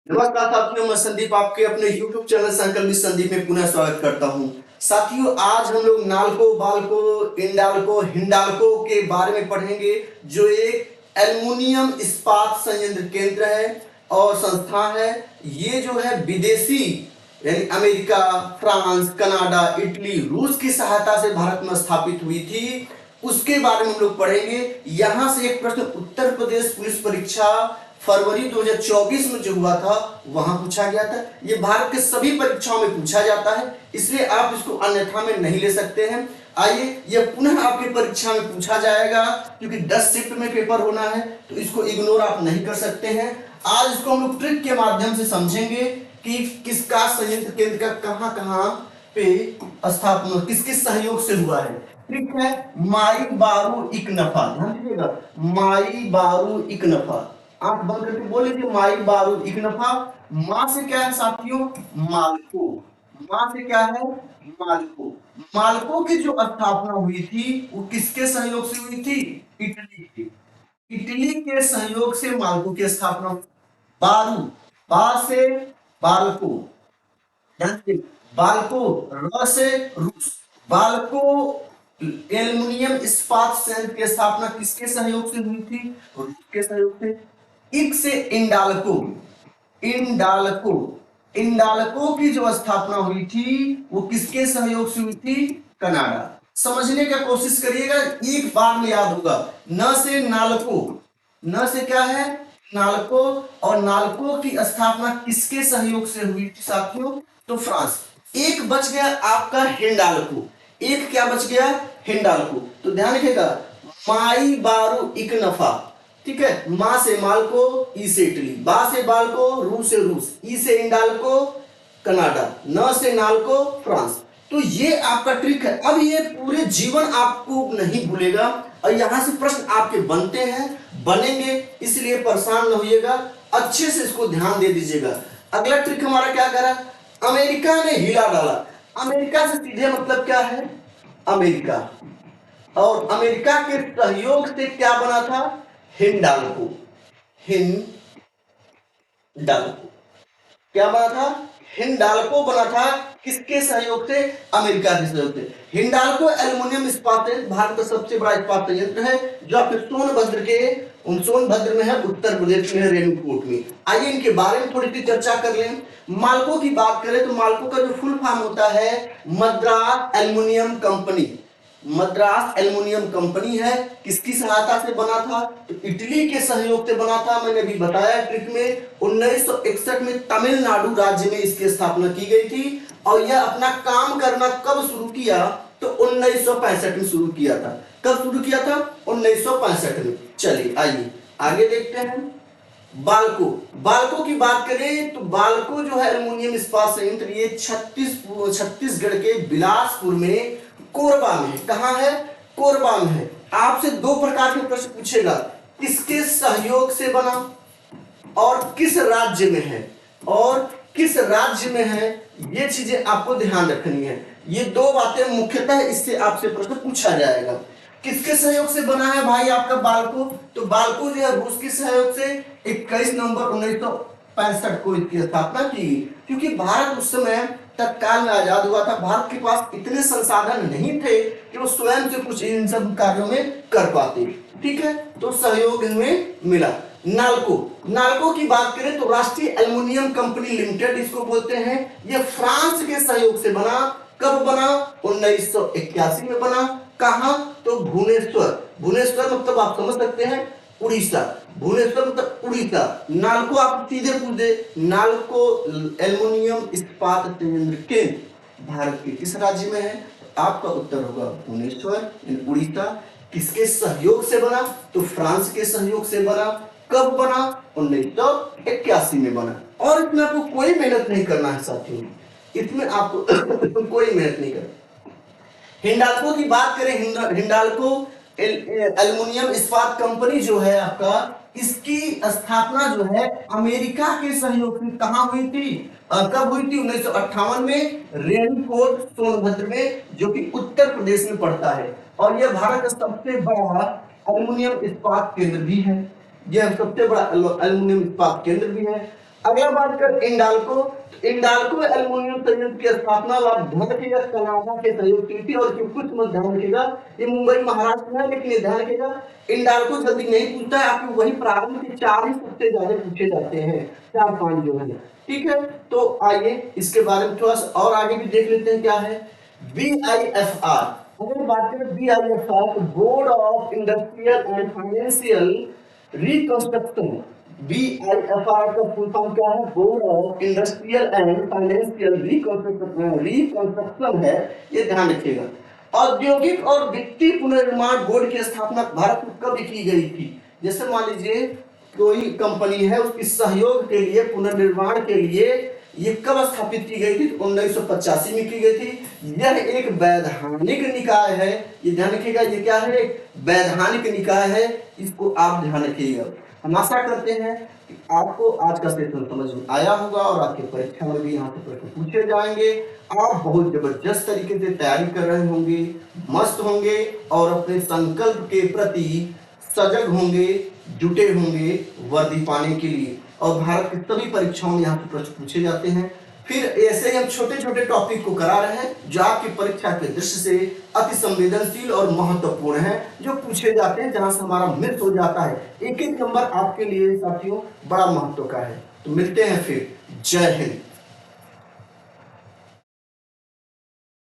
नमस्कार साथियों, मैं संदीप आपके अपने YouTube चैनल संकल्प संदीप में पुनः स्वागत करता हूं। साथियों, आज हम लोग नाल्को, बाल्को, इंडाल्को, हिंडाल्को के बारे में पढ़ेंगे, जो एक एल्युमिनियम इस्पात संयंत्र केंद्र है और संस्था है। ये जो है विदेशी यानी अमेरिका, फ्रांस, कनाडा, इटली, रूस की सहायता से भारत में स्थापित हुई थी। उसके बारे में हम लोग पढ़ेंगे। यहां से एक प्रश्न उत्तर प्रदेश पुलिस परीक्षा फरवरी 2024 में जो हुआ था वहां पूछा गया था। ये भारत के सभी परीक्षाओं में पूछा जाता है, इसलिए आप इसको अन्यथा में नहीं ले सकते हैं। आइए, यह पुनः आपकी परीक्षा में पूछा जाएगा, क्योंकि 10 शिफ्ट में पेपर होना है, तो इसको इग्नोर आप नहीं कर सकते हैं। आज इसको हम लोग ट्रिक के माध्यम से समझेंगे कि किसका संयंत्र केंद्र का कहां कहां पे स्थापना किस किस सहयोग से हुआ है। ट्रिक है माई बारू इक नफा। ध्यान दीजिएगा, माई बारू इक नफा। आंख बंद करके बोल लीजिए, माई बारू इक नफा। मां से क्या है साथियों? माल्को। मां से क्या है? माल्को। माल्को की जो स्थापना हुई थी वो किसके सहयोग से हुई थी? इटली की। इटली के सहयोग से माल्को की स्थापना। बारू, बा से बाल्को। बाल्को, र से रूस। बाल्को एल्युमिनियम इस्पात संयंत्र की स्थापना किसके सहयोग से हुई थी? रूस के सहयोग से। इक से इंडाल्को। इंडाल्को, इंडाल्को की जो स्थापना हुई थी वो किसके सहयोग से हुई थी? कनाडा। समझने का कोशिश करिएगा, एक बार में याद होगा। न से नाल्को, न से क्या है? नाल्को। और नाल्को की स्थापना किसके सहयोग से हुई थी साथियों? तो फ्रांस। एक बच गया आपका हिंडाल्को। एक क्या बच गया? हिंडाल्को। तो ध्यान रखिएगा, माई बारू इक नफा। ठीक है, मां से माल्को, ई से इटली, बा से बाल्को, रू से रूस, ई से इंडाल्को, कनाडा, न से नाल्को, फ्रांस। तो ये आपका ट्रिक है। अब ये पूरे जीवन आपको नहीं भूलेगा, और यहां से प्रश्न आपके बनते हैं, बनेंगे, इसलिए परेशान न होइएगा। अच्छे से इसको ध्यान दे दीजिएगा। अगला ट्रिक हमारा क्या करा? अमेरिका ने हिला डाला। अमेरिका से सीधे मतलब क्या है? अमेरिका। और अमेरिका के सहयोग से क्या बना था? हिंडाल्को। हिंडाल्को क्या बना था? हिंडाल्को बना था। किसके सहयोग से? अमेरिका के सहयोग से। हिंडाल्को एल्युमिनियम इस्पात संयंत्र भारत का सबसे बड़ा इस्पात संयंत्र है, जो आपके सोनभद्र में है, उत्तर प्रदेश में है, रेणुकूट में। आइए इनके बारे में थोड़ी सी चर्चा कर लें। माल्को की बात करें तो माल्को का जो फुल फॉर्म होता है Madras aluminium company. Madras aluminium company है। किसकी सहायता से बना था? तो इटली के सहयोग से बना था। मैंने अभी बताया ट्रिक में। 1961 में तमिलनाडु राज्य में इसकी स्थापना की गई थी, और यह अपना काम करना कब शुरू किया? तो 1965 में शुरू किया था। कब शुरू किया था? 1965 में। चलिए आइए आगे देखते हैं। बाल्को, बाल्को की बात करें तो बाल्को जो है एल्युमिनियम इस्पात संयंत्र, ये छत्तीसगढ़ के बिलासपुर में, कोरबा में। कहां है? कोरबा में है। आपसे दो प्रकार के प्रश्न पूछेगा, किसके सहयोग से बना और किस राज्य में है, और किस राज्य में है, ये चीजें आपको ध्यान रखनी है। ये दो बातें मुख्यतः इससे आपसे प्रश्न पूछा जाएगा। किसके सहयोग से बना है भाई आपका बाल्को? तो बाल्को जो है रूस के सहयोग से 21 नवंबर 1965 को इसकी स्थापना की, क्योंकि भारत उस समय तत्काल में आजाद हुआ था। भारत के पास इतने संसाधन नहीं थे कि वो स्वयं से कुछ इन सब कार्यों में कर पाते। ठीक है, तो सहयोग इनमें मिला। नाल्को, नाल्को की बात करें तो राष्ट्रीय एल्युमिनियम कंपनी लिमिटेड इसको बोलते हैं। यह फ्रांस के सहयोग से बना। कब बना? 1981 में बना। कहां? तो भुवनेश्वर। भुवनेश्वर मतलब आप समझ सकते हैं, उड़ीसा। भुवनेश्वर मतलब उड़ीसा। नाल्को आप सीधे पूछ दे, नाल्को एल्युमिनियम इस्पात संयंत्र केंद्र भारत के किस राज्य में है? आपका उत्तर होगा भुवनेश्वर, उड़ीसा। किसके सहयोग से बना? तो फ्रांस के सहयोग से बना। कब बना? 1981 में बना। और इसमें आपको कोई मेहनत नहीं करना है साथियों, इसमें आपको कोई मेहनत नहीं करना। हिंडाल्को की बात करें, हिंडाल्को एल्युमिनियम इस्पात कंपनी जो है आपका, इसकी स्थापना जो है अमेरिका के सहयोग से कहां हुई थी? कब हुई थी? 1958 में, रेणुकूट सोनभद्र में, जो कि उत्तर प्रदेश में पड़ता है। और यह भारत का सबसे बड़ा एल्युमिनियम इस्पात केंद्र भी है। यह सबसे बड़ा एल्युमिनियम इस्पात केंद्र भी है। अगला बात कर इंडाल्को। इंडाल्को एल्युमिनियम संयंत्र की स्थापना आप ध्यान रखिएगा कनाडा के सहयोग की थी, और कुछ मत ध्यान रखिएगा ये मुंबई महाराष्ट्र में है, लेकिन ये ध्यान रखिएगा इंडाल्को जल्दी नहीं पूछता है आपको, वही प्रारंभ के 4 ही सबसे ज्यादा पूछे जाते हैं, 4-5 जो है। ठीक है, तो आइए इसके बारे में थोड़ा सा और आगे भी देख लेते हैं क्या है। BIFR, अगर बात करें BIFR तो board of industrial and financial reconstruction. BIFR का फुल फॉर्म क्या है? Board of industrial and financial reconstruction है, ये ध्यान रखिएगा। औद्योगिक और वित्तीय पुनर्निर्माण बोर्ड की स्थापना भारत में कब की गई थी? जैसे मान लीजिए कोई कंपनी है, उसकी सहयोग के लिए, पुनर्निर्माण के लिए ये कब स्थापित की गई थी? 1985 में की गई थी। यह एक वैधानिक निकाय है, ये ध्यान रखिएगा, ये क्या है? एक वैधानिक निकाय है, इसको आप ध्यान रखिएगा। हम आशा करते हैं कि आपको आज का सेशन समझ में आया होगा और आपकी परीक्षा में भी यहाँ से प्रश्न पूछे जाएंगे। आप बहुत जबरदस्त तरीके से तैयारी कर रहे होंगे, मस्त होंगे और अपने संकल्प के प्रति सजग होंगे, जुटे होंगे वर्दी पाने के लिए। और भारत की सभी परीक्षाओं में यहाँ से प्रश्न पूछे जाते हैं। फिर ऐसे ही हम छोटे छोटे टॉपिक को करा रहे हैं जो आपकी परीक्षा के दृष्टि से अति संवेदनशील और महत्वपूर्ण है, जो पूछे जाते हैं, जहां से हमारा मिस हो जाता है। एक एक नंबर आपके लिए साथियों बड़ा महत्व का है। तो मिलते हैं फिर। जय हिंद।